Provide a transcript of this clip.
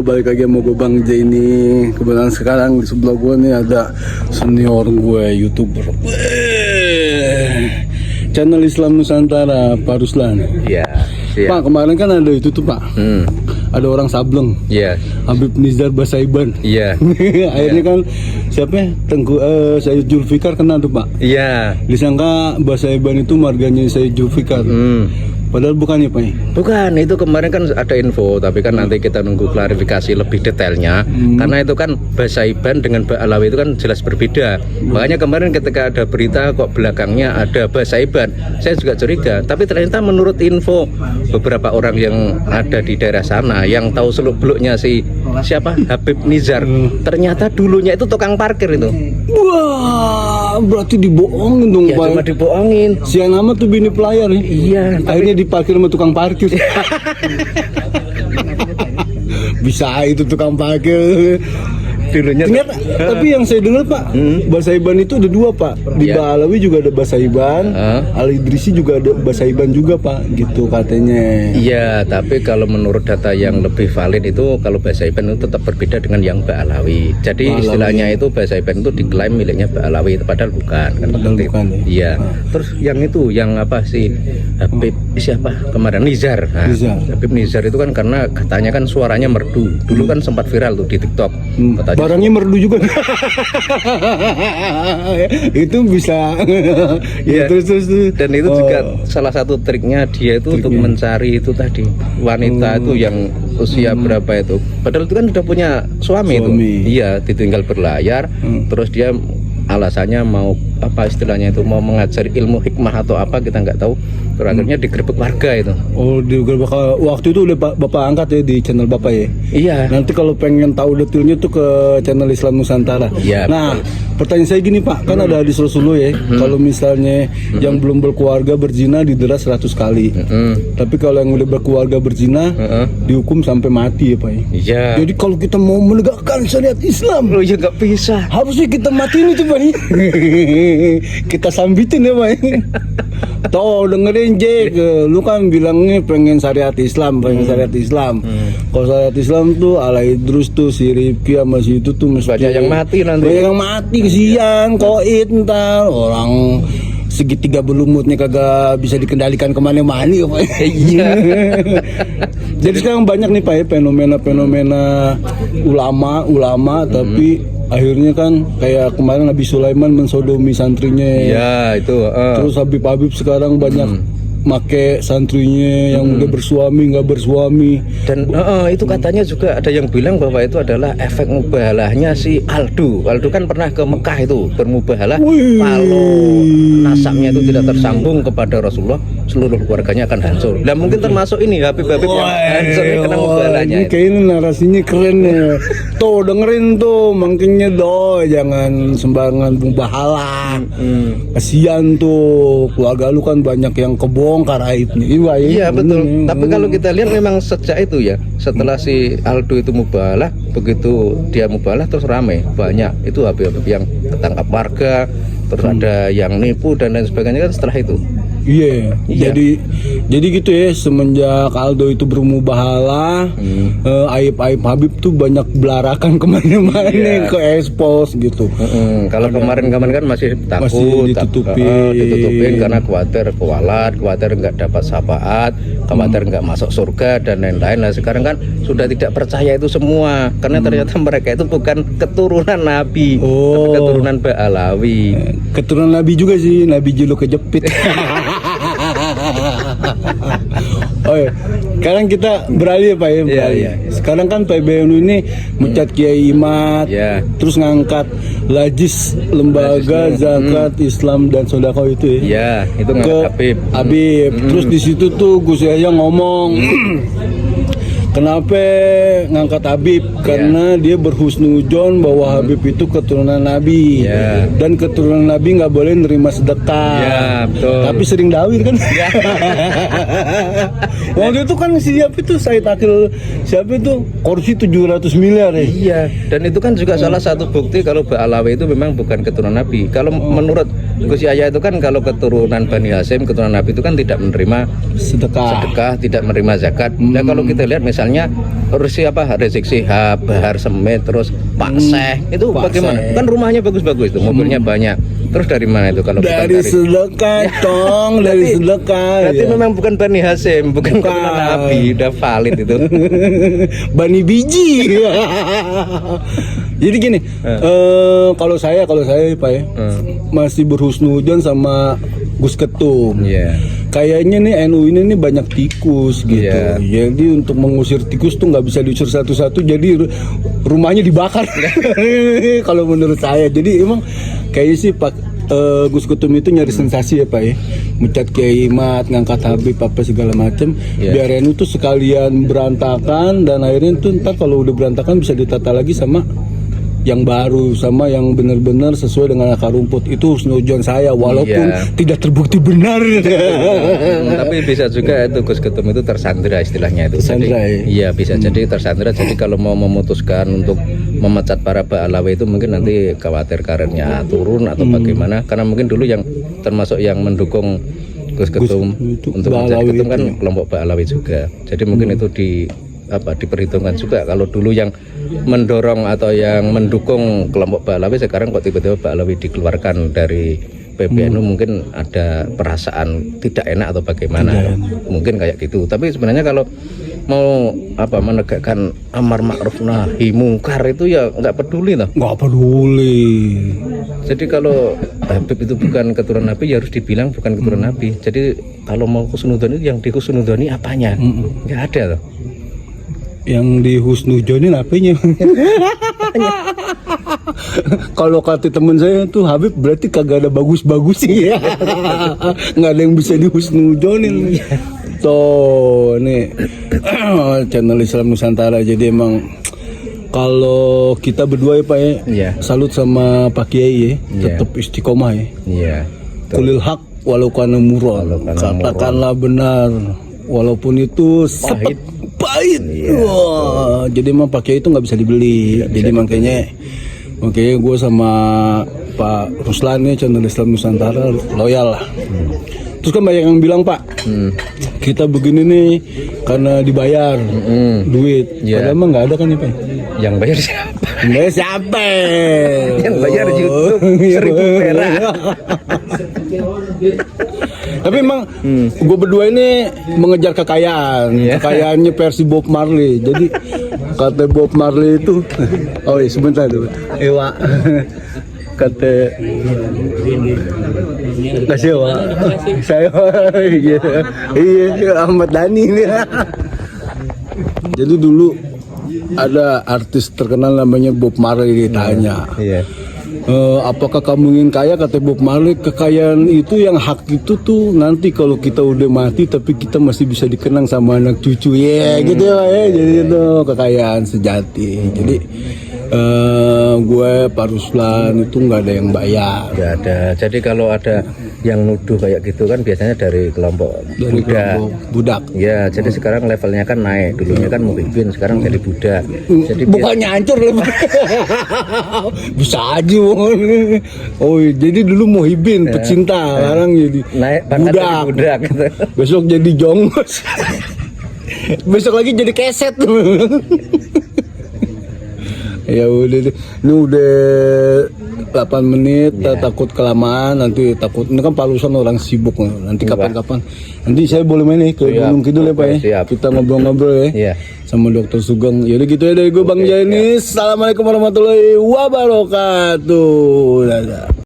Balik lagi sama gue Bang J ini. Kebetulan sekarang di sebelah gue nih ada senior gue, YouTuber channel Islam Nusantara, Pak Ruslan. Iya. Pak, kemarin kan ada itu tuh Pak, ada orang Sableng, Iya. Habib Nizar Basaiban. Iya. Akhirnya kan siapa ya? Sayyid Zulfikar kena tuh Pak. Iya. Disangka Basaiban itu marganya Sayyid Zulfikar. Padahal bukan ya Pak ya? Bukan, itu kemarin kan ada info, tapi kan nanti kita nunggu klarifikasi lebih detailnya. Karena itu kan Basaiban dengan Ba'alawi itu kan jelas berbeda. Makanya kemarin ketika ada berita kok belakangnya ada Basaiban, saya juga curiga. Tapi ternyata menurut info beberapa orang yang ada di daerah sana yang tahu seluk-beluknya siapa Habib Nizar, ternyata dulunya itu tukang parkir itu. Wah, berarti dibohongin dong Ya Pak. cuma dibohongin. Siang amat tuh bini pelayar ya. Iya. Akhirnya diparkir sama tukang parkir. Bisa itu tukang parkir. Dulunya. Ternyata, tapi yang saya dengar Pak, Basaiban itu ada dua Pak. Di Iya. Ba'alawi juga ada Basaiban, Al Idrisi juga ada Basaiban juga Pak, gitu katanya. Iya, tapi kalau menurut data yang lebih valid itu kalau Basaiban itu tetap berbeda dengan yang Ba'alawi. Jadi Ba'alawi. istilahnya itu Basaiban itu diklaim miliknya Ba'alawi, padahal bukan. Kan Padahal seperti bukan, itu. ya. Iya. Terus yang itu, yang apa sih Habib siapa kemarin Nizar. Nah, Nizar. Habib Nizar itu kan karena katanya kan suaranya merdu. Dulu kan sempat viral tuh di TikTok. Katanya Barangnya merdu juga. Itu bisa. Ya, Iya. terus. Dan itu juga salah satu triknya dia itu untuk mencari itu tadi wanita itu yang usia berapa itu. Padahal itu kan udah punya suami. Itu. Iya, ditinggal berlayar. Terus dia alasannya mau apa istilahnya itu mau mengajari ilmu hikmah atau apa kita nggak tahu. Terus akhirnya digerebek warga itu. Oh, waktu itu udah Bapak angkat ya di channel Bapak ya. Iya. Nanti kalau pengen tahu detailnya tuh ke channel Islam Nusantara. Iya, Nah, pertanyaan saya gini Pak, kan ada hadis Rasulullah ya, kalau misalnya yang belum berkeluarga berzina didera 100 kali. Tapi kalau yang udah berkeluarga berzina dihukum sampai mati ya Pak ya. Iya. Jadi kalau kita mau menegakkan syariat Islam, Oh ya nggak bisa. harusnya kita matiin itu Pak ya. Kita sambitin ya Pak ya. Tuh dengerin Jack, lu kan bilangnya pengen syariat Islam, Kalau syariat Islam tuh ala Idrus tuh si Rifki sama si itu tuh mesti Banyak yang mati nanti. Banyak yang mati kesian, koit ntar orang segitiga belumutnya kagak bisa dikendalikan kemana-mana ya, Pak. Iya. Jadi sekarang banyak nih Pak ya fenomena ulama tapi akhirnya kan kayak kemarin Nabi Sulaiman mensodomi santrinya. Iya, itu. Terus Habib sekarang banyak make santrinya yang udah bersuami nggak bersuami. Dan itu katanya juga ada yang bilang bahwa itu adalah efek mubahalahnya si Aldo. Aldo kan pernah ke Mekah itu bermubahalah. Kalau nasabnya itu tidak tersambung kepada Rasulullah, seluruh keluarganya akan hancur. Dan mungkin termasuk ini Habib-habib yang hancur ini kena mubahalahnya. Ini kayaknya narasinya keren ya. Tuh dengerin tuh, makanya jangan sembarangan mubahalah. Kasihan tuh keluarga lu kan banyak yang kebongkar aibnya. Iya betul. Tapi kalau kita lihat memang sejak itu ya, setelah si Aldo itu mubahalah, begitu dia mubahalah terus ramai banyak itu habib-habib yang ketangkap warga, terus ada yang nipu dan lain sebagainya kan setelah itu. Iya. Jadi gitu ya, semenjak Aldo itu bermubahalah, aib-aib Habib tuh banyak belarakan kemana-mana, ke expose gitu. Kalau kemarin kan masih takut, ditutupin karena khawatir kualat, khawatir nggak dapat syafaat, khawatir nggak masuk surga dan lain-lain. Nah sekarang kan sudah tidak percaya itu semua karena ternyata mereka itu bukan keturunan Nabi, tapi keturunan Ba'alawi. Keturunan Nabi juga sih, Nabi Julu kejepit. Oh iya. Sekarang kita beralih ya Pak ya. Iya. Sekarang kan PBNU ini mencat Kiai Imad, terus ngangkat Lajis Lembaga Zakat Islam dan Sodako itu ya. Iya, itu ke Habib. Terus di situ tuh Gus Yahya ngomong kenapa ngangkat Habib? Karena dia berhusnuzon bahwa Habib itu keturunan Nabi, dan keturunan Nabi nggak boleh nerima sedekah. Tapi sering dawir kan? Waktu itu kan siapa itu Said Akil, siapa itu korupsi 700 miliar ya? Iya, dan itu kan juga salah satu bukti kalau Ba'alawi itu memang bukan keturunan Nabi. Kalau menurut Gus Yahya itu kan kalau keturunan Bani Hasyim, keturunan Nabi itu kan tidak menerima sedekah, tidak menerima zakat. Nah kalau kita lihat misalnya Rizik Syihab, Bahar Smith, terus Pak Syekh itu bagaimana? Kan rumahnya bagus-bagus itu, mobilnya banyak. Terus dari mana itu kalau dari sedekah tong, dari sedekah. Berarti memang bukan Bani Hasyim, bukan keturunan Nabi, udah valid itu. Bani biji. Jadi gini, kalau saya Pak ya, masih berhusnudzon sama Gus Ketum. Kayaknya nih NU ini banyak tikus gitu. Jadi untuk mengusir tikus tuh nggak bisa diusir satu-satu, jadi rumahnya dibakar. Kalau menurut saya, jadi emang kayaknya sih Pak Gus Ketum itu nyari sensasi ya Pak ya, mencat Kiai Mat, ngangkat Habib apa segala macam, biar NU tuh sekalian berantakan, dan akhirnya tuh ntar kalau udah berantakan bisa ditata lagi sama yang baru, sama yang benar-benar sesuai dengan akar rumput. Itu husnudzon saya, walaupun tidak terbukti benar. Tapi bisa juga itu Gus Ketum itu tersandra istilahnya itu. Iya bisa jadi tersandra. Jadi kalau mau memutuskan untuk memecat para Ba'alawi itu mungkin nanti khawatir karirnya turun atau bagaimana. Karena mungkin dulu yang termasuk yang mendukung Gus Ketum untuk menjadi ketum kan kelompok Ba'alawi juga. Jadi mungkin itu diperhitungkan juga. Kalau dulu yang mendorong atau yang mendukung kelompok Ba'alawi, sekarang kok tiba-tiba Ba'alawi dikeluarkan dari PBNU, mungkin ada perasaan tidak enak atau bagaimana, mungkin kayak gitu. Tapi sebenarnya kalau mau menegakkan amar ma'ruf nahi mungkar itu ya nggak peduli lah. Nggak peduli. Jadi kalau Habib itu bukan keturunan Nabi, ya harus dibilang bukan keturunan Nabi. Jadi kalau mau husnudzon itu yang dihusnudzoni apanya? Nggak ada loh. Yang dihusnuzonin apanya? Kalau kata temen saya tuh Habib berarti kagak ada bagus-bagus sih ya. Nggak ada yang bisa dihusnuzonin. Tuh nih channel Islam Nusantara. Jadi emang kalau kita berdua ya Pak ya, salut sama Pak Kiai ya, tetap istiqomah ya. Kulil haq walau kana murad, katakanlah benar walaupun itu pahit. Wah, jadi emang pakai itu nggak bisa dibeli. Jadi makanya gue sama Pak Ruslan nih channel Islam Nusantara loyal lah. Terus kan banyak yang bilang Pak, kita begini nih karena dibayar duit. Padahal emang nggak ada kan ya Pak? Yang bayar siapa? Yang bayar siapa? Yang bayar YouTube 1.000 perak. Tapi emang gue berdua ini mengejar kekayaan, kekayaannya versi Bob Marley. Jadi kata Bob Marley itu, oh iya sebentar dulu, Ewa, kata kasih Ewa, saya iya Ahmad Dhani ini. Jadi dulu ada artis terkenal namanya Bob Marley, ditanya. Apakah kamu ingin kaya? Kata Bob Marley, kekayaan itu yang hak itu tuh nanti kalau kita udah mati tapi kita masih bisa dikenang sama anak cucu gitu ya. Jadi itu kekayaan sejati. Jadi gue Pak Ruslan itu nggak ada yang bayar. Nggak ada. Jadi kalau ada yang nuduh kayak gitu kan biasanya dari kelompok budak. Ya, jadi sekarang levelnya kan naik. Dulunya kan Muhyiddin, sekarang jadi budak. Jadi bukannya hancur level. Bisa aja. Oh, jadi dulu Muhyiddin pecinta, sekarang jadi naik budak. Besok jadi jongos. Besok lagi jadi keset. Ya udah deh. Ini udah 8 menit, takut kelamaan, nanti takut. Ini kan Pak Ruslan orang sibuk, nanti kapan-kapan. Nanti saya boleh main nih ke Gunung Kidul ya Pak ya. Kita ngobrol-ngobrol ya. Sama Dr. Sugeng. Yaudah gitu ya dari gue Bang Janis. Assalamualaikum warahmatullahi wabarakatuh. Dadah.